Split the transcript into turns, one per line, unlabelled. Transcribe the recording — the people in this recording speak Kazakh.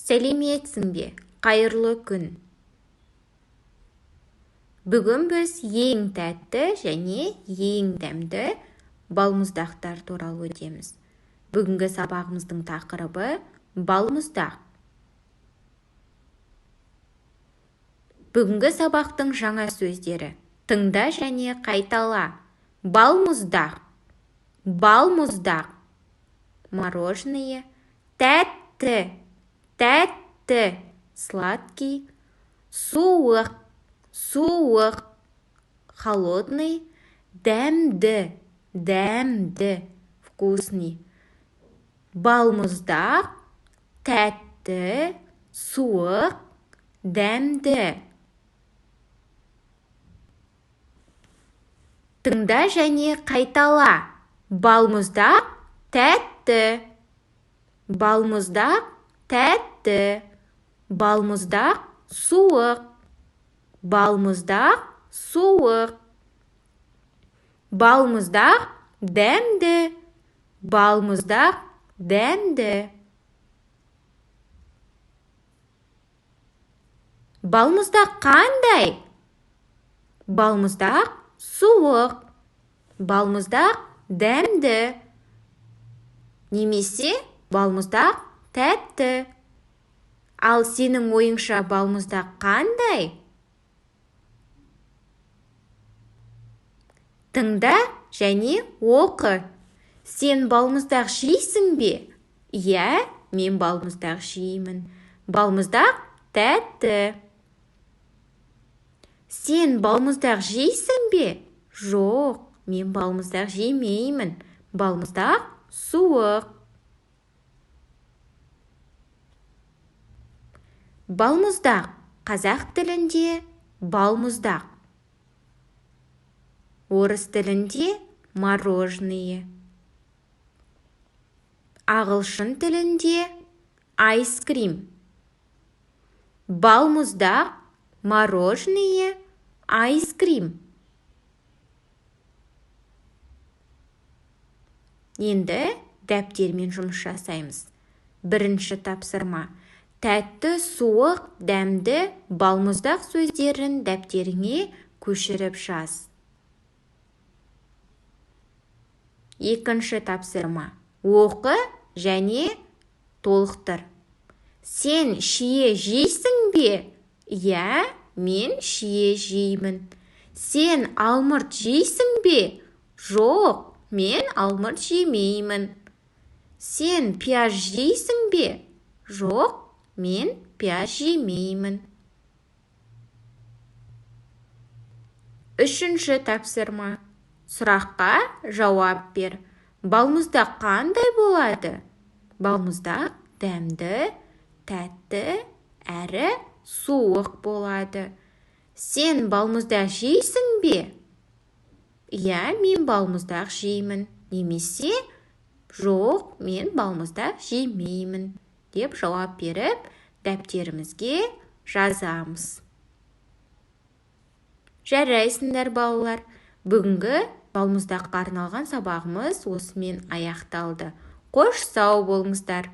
Сәлеметсің бе? Қайырлы күн. Бүгін біз ең тәтті және ең дәмді балмұздақтар туралы өтеміз. Бүгінгі сабағымыздың тақырыбы балмұздақ. Бүгінгі сабақтың жаңа сөздері: тыңда және қайтала. Балмұздақ, балмұздақ. Мороженое, тәтті, тәтті, сладкий. Суық, суық, холодный. Дәмді, дәмді, вкусный. Балмұздақ, тәтті, суық, дәмді. Тыңда және қайтала. Балмұздақ, тәтті. Балмұздақ, тәтті. Балмұздақ, суық. Балмұздақ, суық. Балмұздақ, дәмді. Балмұздақ, дәмді. Балмұздақ қандай? Балмұздақ суық. Балмұздақ дәмді. Немесе балмұздақ тәтті. Ал сенің ойыңша балмұздақ қандай? Тыңда және оқы. Сен балмұздақ жейсің бе? Иә, мен балмұздақ жеймін. Балмұздақ тәтті. Сен балмұздақ жейсің бе? Жоқ, мен балмұздақ жемеймін. Балмұздақ суық. Балмұздақ қазақ тілінде балмұздақ. Орыс тілінде мороженое. Ағылшын тілінде айскрим. Балмұздақ, мороженое, айскрим. Енді дәптермен жұмыс жасаймыз. Бірінші тапсырма: тәтті, суық, дәмді балмұздақ сөздерін дәптеріңе көшіріп жаз. Екінші тапсырма: оқы және толықтыр. Сен шие жейсің бе? Иә, мен шие жеймін. Сен алмұрт жейсің бе? Жоқ, мен алмұрт жемеймін. Сен пияз жейсің бе? Жоқ, мен пияз жемеймін. Үшінші тапсырма: сұраққа жауап бер. Балмұздақ қандай болады? Балмұздақ дәмді, тәтті әрі суық болады. Сен балмұздақ жейсің бе? Иә, мен балмұздақ жеймін. Немесе жоқ, мен балмұздақ жемеймін деп жауап беріп, дәптерімізге жазамыз. Жарайсыңдар балалар. Бүгінгі балмұздаққа арналған сабағымыз осымен аяқталды. Қош сау болыңыздар.